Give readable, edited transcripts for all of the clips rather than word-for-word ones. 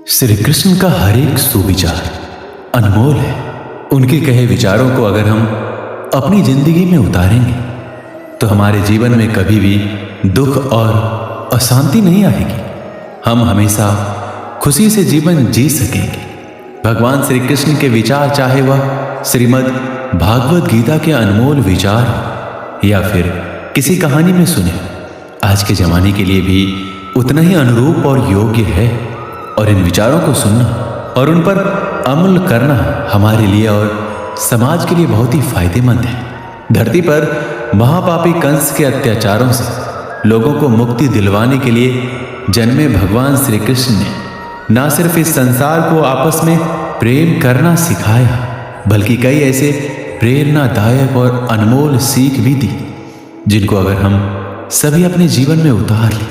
श्री कृष्ण का हर एक सुविचार अनमोल है। उनके कहे विचारों को अगर हम अपनी जिंदगी में उतारेंगे तो हमारे जीवन में कभी भी दुख और अशांति नहीं आएगी। हम हमेशा खुशी से जीवन जी सकेंगे। भगवान श्री कृष्ण के विचार, चाहे वह श्रीमद् भागवत गीता के अनमोल विचार हो या फिर किसी कहानी में सुने, आज के जमाने के लिए भी उतना ही अनुरूप और योग्य है। और इन विचारों को सुनना और उन पर अमल करना हमारे लिए और समाज के लिए बहुत ही फायदेमंद है। धरती पर महापापी कंस के अत्याचारों से लोगों को मुक्ति दिलवाने के लिए जन्मे भगवान श्री कृष्ण ने ना सिर्फ इस संसार को आपस में प्रेम करना सिखाया, बल्कि कई ऐसे प्रेरणादायक और अनमोल सीख भी दी, जिनको अगर हम सभी अपने जीवन में उतार लें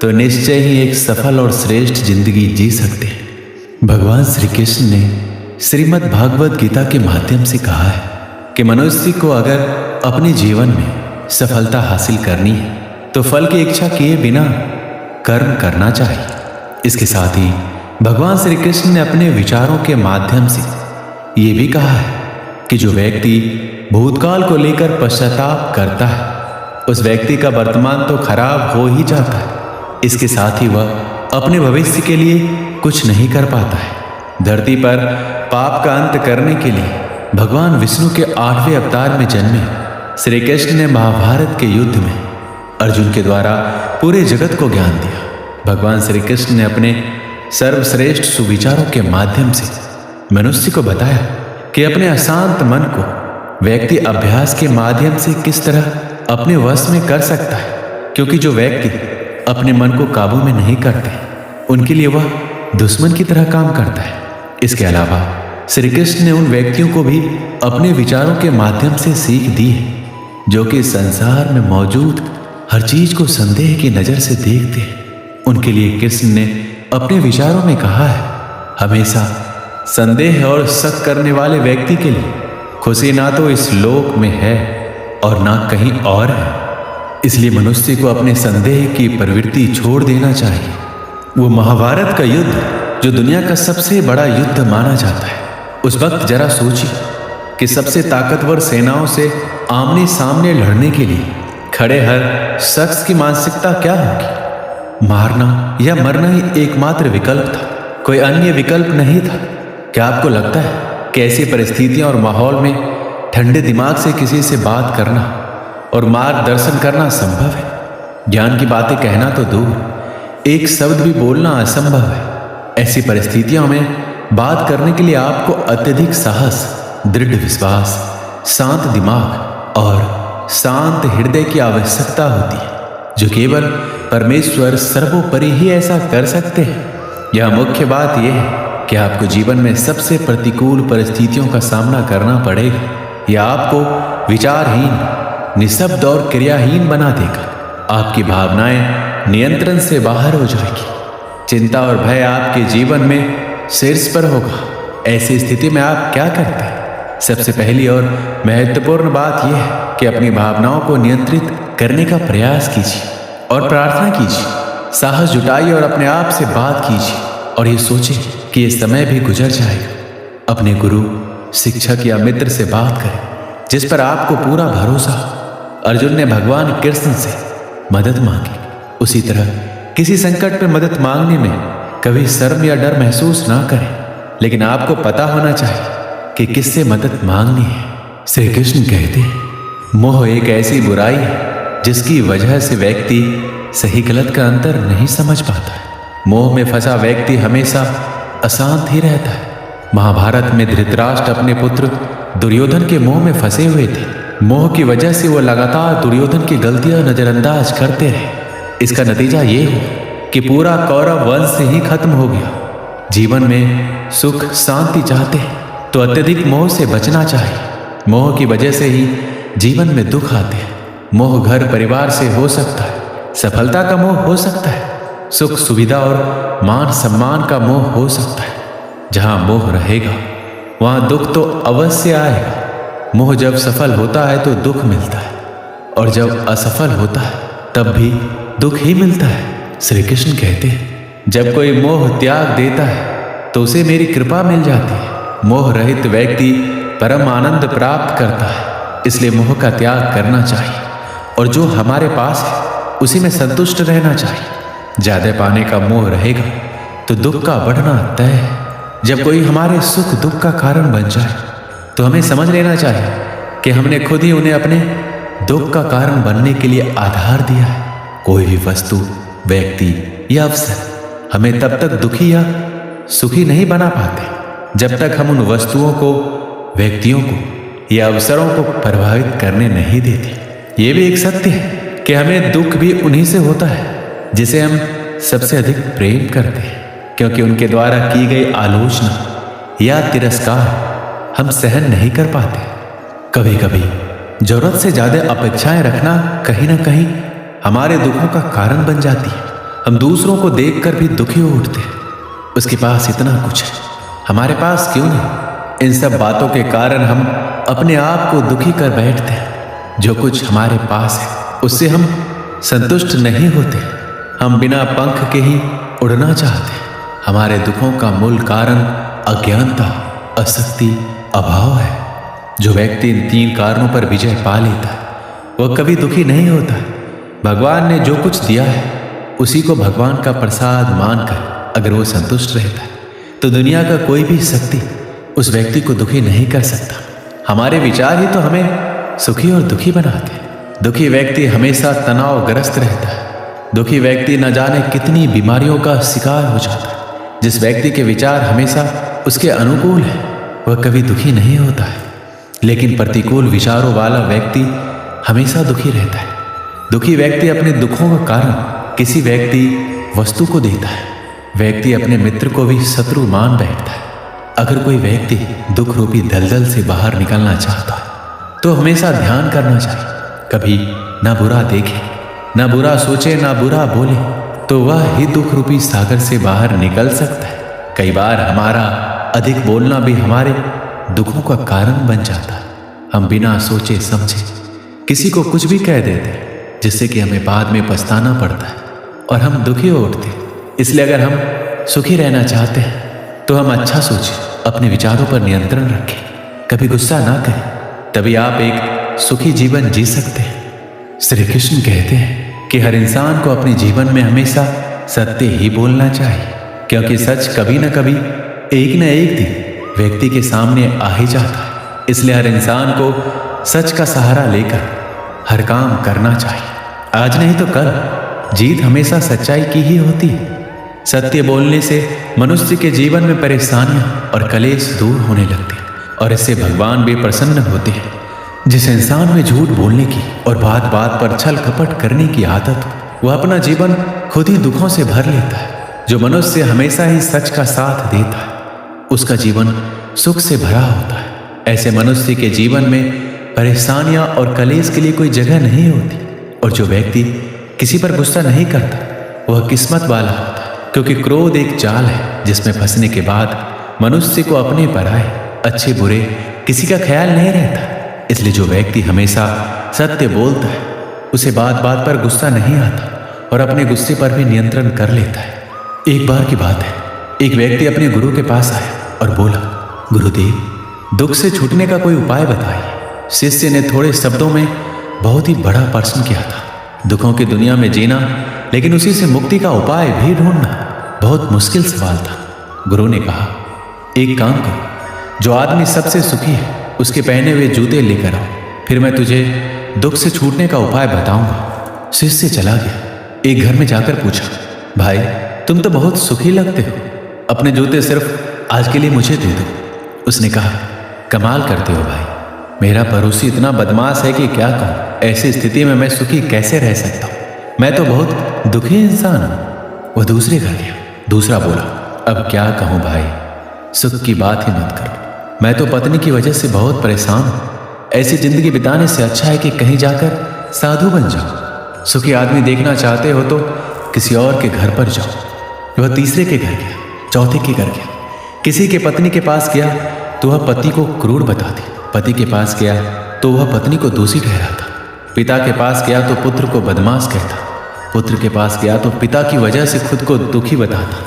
तो निश्चय ही एक सफल और श्रेष्ठ जिंदगी जी सकते हैं। भगवान श्री कृष्ण ने श्रीमद् भागवत गीता के माध्यम से कहा है कि मनुष्य को अगर अपने जीवन में सफलता हासिल करनी है तो फल की इच्छा किए बिना कर्म करना चाहिए। इसके साथ ही भगवान श्री कृष्ण ने अपने विचारों के माध्यम से ये भी कहा है कि जो व्यक्ति भूतकाल को लेकर पश्चाताप करता है उस व्यक्ति का वर्तमान तो खराब हो ही जाता है, इसके साथ ही वह अपने भविष्य के लिए कुछ नहीं कर पाता है। धरती पर पाप का अंत करने के लिए भगवान विष्णु के 8वें अवतार में जन्मे श्री कृष्ण ने महाभारत के युद्ध में अर्जुन के द्वारा पूरे जगत को ज्ञान दिया। भगवान श्री कृष्ण ने अपने सर्वश्रेष्ठ सुविचारों के माध्यम से मनुष्य को बताया कि अपने अशांत मन को व्यक्ति अभ्यास के माध्यम से किस तरह अपने वश में कर सकता है, क्योंकि जो व्यक्ति अपने मन को काबू में नहीं करते उनके लिए वह दुश्मन की तरह काम करता है। इसके अलावा श्री कृष्ण ने उन व्यक्तियों को भी अपने विचारों के माध्यम से सीख दी है जो कि संसार में मौजूद हर चीज को संदेह की नजर से देखते हैं। उनके लिए कृष्ण ने अपने विचारों में कहा है, हमेशा संदेह और शक करने वाले व्यक्ति के लिए खुशी ना तो इस लोक में है और ना कहीं और है। इसलिए मनुष्य को अपने संदेह की प्रवृत्ति छोड़ देना चाहिए। वो महाभारत का युद्ध जो दुनिया का सबसे बड़ा युद्ध माना जाता है, उस वक्त जरा सोचिए कि सबसे ताकतवर सेनाओं से आमने सामने लड़ने के लिए खड़े हर शख्स की मानसिकता क्या होगी। मारना या मरना ही एकमात्र विकल्प था, कोई अन्य विकल्प नहीं था। क्या आपको लगता है कि ऐसी परिस्थितियां और माहौल में ठंडे दिमाग से किसी से बात करना और मार्गदर्शन करना संभव है? ज्ञान की बातें कहना तो दूर, एक शब्द भी बोलना असंभव है। ऐसी परिस्थितियों में बात करने के लिए आपको अत्यधिक साहस, दृढ़ विश्वास, शांत दिमाग और शांत हृदय की आवश्यकता होती है, जो केवल परमेश्वर सर्वोपरि ही ऐसा कर सकते हैं। यह मुख्य बात यह है कि आपको जीवन में सबसे प्रतिकूल परिस्थितियों का सामना करना पड़ेगा। यह आपको विचारहीन, निःशब्द और क्रियाहीन बना देगा। आपकी भावनाएं नियंत्रण से बाहर हो जाएगी। चिंता और भय आपके जीवन में शीर्ष पर होगा। ऐसी स्थिति में आप क्या करते हैं? सबसे पहली और महत्वपूर्ण बात यह है कि अपनी भावनाओं को नियंत्रित करने का प्रयास कीजिए और प्रार्थना कीजिए। साहस जुटाइए और अपने आप से बात कीजिए और ये सोचिए कि यह समय भी गुजर जाएगा। अपने गुरु, शिक्षक या मित्र से बात करें जिस पर आपको पूरा भरोसा हो। अर्जुन ने भगवान कृष्ण से मदद मांगी, उसी तरह किसी संकट में मदद मांगने में कभी शर्म या डर महसूस ना करें, लेकिन आपको पता होना चाहिए कि किससे मदद मांगनी है। श्री कृष्ण कहते हैं, मोह एक ऐसी बुराई है जिसकी वजह से व्यक्ति सही गलत का अंतर नहीं समझ पाता है। मोह में फंसा व्यक्ति हमेशा अशांत ही रहता है। महाभारत में धृतराष्ट्र अपने पुत्र दुर्योधन के मोह में फंसे हुए थे। मोह की वजह से वो लगातार दुर्योधन की गलतियां नजरअंदाज करते रहे। इसका नतीजा ये हुआ कि पूरा कौरव वंश ही खत्म हो गया। जीवन में सुख शांति चाहते हैं तो अत्यधिक मोह से बचना चाहिए। मोह की वजह से ही जीवन में दुख आते हैं। मोह घर परिवार से हो सकता है, सफलता का मोह हो सकता है, सुख सुविधा और मान सम्मान का मोह हो सकता है। जहां मोह रहेगा वहां दुख तो अवश्य आएगा। मोह जब सफल होता है तो दुख मिलता है और जब असफल होता है तब भी दुख ही मिलता है। श्री कृष्ण कहते हैं, जब कोई मोह त्याग देता है तो उसे मेरी कृपा मिल जाती है। मोह रहित व्यक्ति परम आनंद प्राप्त करता है, इसलिए मोह का त्याग करना चाहिए और जो हमारे पास है उसी में संतुष्ट रहना चाहिए। ज्यादा पाने का मोह रहेगा तो दुख का बढ़ना तय है। जब कोई हमारे सुख दुख का कारण बन जाए तो हमें समझ लेना चाहिए कि हमने खुद ही उन्हें अपने दुख का कारण बनने के लिए आधार दिया है। कोई भी वस्तु, व्यक्ति या अवसर हमें तब तक दुखी या सुखी नहीं बना पाते जब तक हम उन वस्तुओं को, व्यक्तियों को या अवसरों को प्रभावित करने नहीं देते। ये भी एक सत्य है कि हमें दुख भी उन्हीं से होता है जिसे हम सबसे अधिक प्रेम करते हैं, क्योंकि उनके द्वारा की गई आलोचना या तिरस्कार हम सहन नहीं कर पाते। कभी कभी जरूरत से ज्यादा अपेक्षाएं रखना कहीं ना कहीं हमारे दुखों का कारण बन जाती है। हम दूसरों को देखकर भी दुखी हो उठते हैं। उसके पास इतना कुछ है, हमारे पास क्यों नहीं? इन सब बातों के कारण हम अपने आप को दुखी कर बैठते हैं। जो कुछ हमारे पास है उससे हम संतुष्ट नहीं होते। हम बिना पंख के ही उड़ना चाहते हैं। हमारे दुखों का मूल कारण अज्ञानता, आसक्ति, अभाव है। जो व्यक्ति इन 3 कारणों पर विजय पा लेता है वह कभी दुखी नहीं होता है। भगवान ने जो कुछ दिया है उसी को भगवान का प्रसाद मानकर अगर वो संतुष्ट रहता है तो दुनिया का कोई भी शक्ति उस व्यक्ति को दुखी नहीं कर सकता। हमारे विचार ही तो हमें सुखी और दुखी बनाते हैं। दुखी व्यक्ति हमेशा तनावग्रस्त रहता है। दुखी व्यक्ति न जाने कितनी बीमारियों का शिकार हो जाता है। जिस व्यक्ति के विचार हमेशा उसके अनुकूल है वह कभी दुखी नहीं होता है, लेकिन प्रतिकूल विचारों वाला व्यक्ति हमेशा दुखी रहता है। दुखी व्यक्ति अपने दुखों का कारण किसी व्यक्ति, वस्तु को देता है। व्यक्ति अपने मित्र को भी शत्रु मान बैठता है। अगर कोई व्यक्ति दुख रूपी दलदल से बाहर निकलना चाहता है तो हमेशा ध्यान करना चाहिए। कभी ना बुरा देखे, ना बुरा सोचे, ना बुरा बोले तो वह ही दुख रूपी सागर से बाहर निकल सकता है। कई बार हमारा अधिक बोलना भी हमारे दुखों का कारण बन जाता है। हम बिना सोचे समझे किसी को कुछ भी कह देते हैं जिससे कि हमें बाद में पछताना पड़ता है और हम दुखी हो उठते हैं। इसलिए अगर हम सुखी रहना चाहते हैं तो हम अच्छा सोचें, अपने विचारों पर नियंत्रण रखें, कभी गुस्सा ना करें, तभी आप एक सुखी जीवन जी सकते हैं। श्री कृष्ण कहते हैं कि हर इंसान को अपने जीवन में हमेशा सत्य ही बोलना चाहिए, क्योंकि सच कभी न कभी एक न एक दिन व्यक्ति के सामने आ ही जाता है। इसलिए हर इंसान को सच का सहारा लेकर हर काम करना चाहिए। आज नहीं तो कल जीत हमेशा सच्चाई की ही होती है। सत्य बोलने से मनुष्य के जीवन में परेशानियां और कलेश दूर होने लगते हैं और इससे भगवान भी प्रसन्न होते हैं। जिस इंसान में झूठ बोलने की और बात बात पर छल कपट करने की आदत हो वह अपना जीवन खुद ही दुखों से भर लेता है। जो मनुष्य हमेशा ही सच का साथ देता है उसका जीवन सुख से भरा होता है। ऐसे मनुष्य के जीवन में परेशानियां और कलेश के लिए कोई जगह नहीं होती। और जो व्यक्ति किसी पर गुस्सा नहीं करता वह किस्मत वाला होता है, क्योंकि क्रोध एक जाल है जिसमें फंसने के बाद मनुष्य को अपने पराए, अच्छे बुरे किसी का ख्याल नहीं रहता। इसलिए जो व्यक्ति हमेशा सत्य बोलता है उसे बात बात पर गुस्सा नहीं आता और अपने गुस्से पर भी नियंत्रण कर लेता है। एक बार की बात है, एक व्यक्ति अपने गुरु के पास आया और बोला, गुरुदेव, दुख से छूटने का कोई उपाय बताइए। शिष्य ने थोड़े शब्दों में बहुत ही बड़ा प्रश्न किया था। दुखों की दुनिया में जीना, लेकिन उसी से मुक्ति का उपाय भी ढूंढना बहुत मुश्किल सवाल था। गुरु ने कहा, एक काम करो, जो आदमी सबसे सुखी है उसके पहने हुए जूते लेकर आओ, फिर मैं तुझे दुख से छूटने का उपाय बताऊंगा। शिष्य चला गया। एक घर में जाकर पूछा, भाई तुम तो बहुत सुखी लगते हो, अपने जूते सिर्फ आज के लिए मुझे दे दो। उसने कहा, कमाल करते हो भाई, मेरा पड़ोसी इतना बदमाश है कि क्या कहूँ। ऐसी स्थिति में मैं सुखी कैसे रह सकता हूँ, मैं तो बहुत दुखी इंसान हूँ। वह दूसरे घर गया। दूसरा बोला, अब क्या कहूँ भाई, सुख की बात ही मत करो, मैं तो पत्नी की वजह से बहुत परेशान हूँ। ऐसी जिंदगी बिताने से अच्छा है कि कहीं जाकर साधु बन जाओ। सुखी आदमी देखना चाहते हो तो किसी और के घर पर जाओ। वह तीसरे के घर गया, चौथे के घर गया। किसी के पत्नी के पास गया तो वह पति को क्रूर बताती, पति के पास गया तो वह पत्नी को दोषी ठहराता, पिता के पास गया तो पुत्र को बदमाश कहता, पुत्र के पास गया तो पिता की वजह से खुद को दुखी बताता।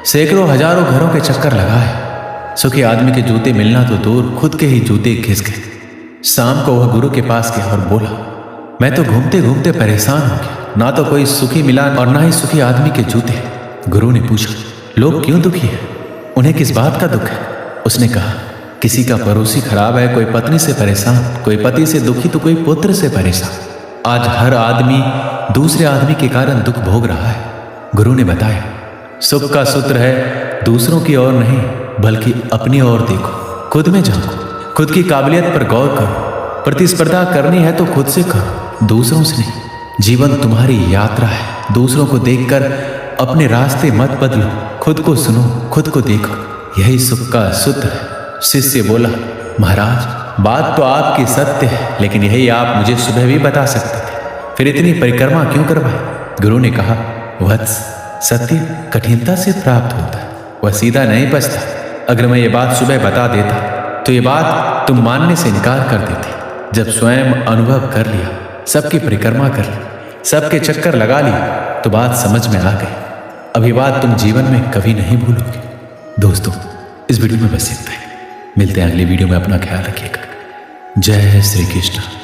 सैकड़ों हजारों घरों के चक्कर लगाए। सुखी आदमी के जूते मिलना तो दूर, खुद के ही जूते घिस गए। शाम को वह गुरु के पास गया और बोला, मैं तो घूमते घूमते परेशान हो गया, ना तो कोई सुखी मिला और ना ही सुखी आदमी के जूते। गुरु ने पूछा, लोग क्यों दुखी है? उन्हें किस बात का दुख है? उसने कहा, किसी का पड़ोसी खराब है, कोई पत्नी से परेशान, कोई पति से दुखी तो कोई पुत्र से परेशान। आज हर आदमी दूसरे आदमी के कारण दुख भोग रहा है। गुरु ने बताया, सुख का सूत्र है दूसरों की ओर नहीं बल्कि अपनी ओर देखो, खुद में झांको, खुद की काबिलियत पर गौर करो। प्रतिस्पर्धा करनी है तो खुद से करो, दूसरों से नहीं। जीवन तुम्हारी यात्रा है, दूसरों को देखकर अपने रास्ते मत बदलो, खुद को सुनो, खुद को देखो, यही सुख का सूत्र है। शिष्य बोला, महाराज बात तो आपकी सत्य है, लेकिन यही आप मुझे सुबह भी बता सकते थे, फिर इतनी परिक्रमा क्यों करवाई? गुरु ने कहा, वत्स, सत्य कठिनता से प्राप्त होता है, वह सीधा नहीं बचता। अगर मैं ये बात सुबह बता देता तो ये बात तुम मानने से इनकार कर देते। जब स्वयं अनुभव कर लिया, सबकी परिक्रमा कर ली, सबके चक्कर लगा लिए, तो बात समझ में आ गई। अभी बात तुम जीवन में कभी नहीं भूलोगे। दोस्तों, इस वीडियो में बस इतना ही। मिलते हैं अगली वीडियो में। अपना ख्याल रखिएगा। जय श्री कृष्ण।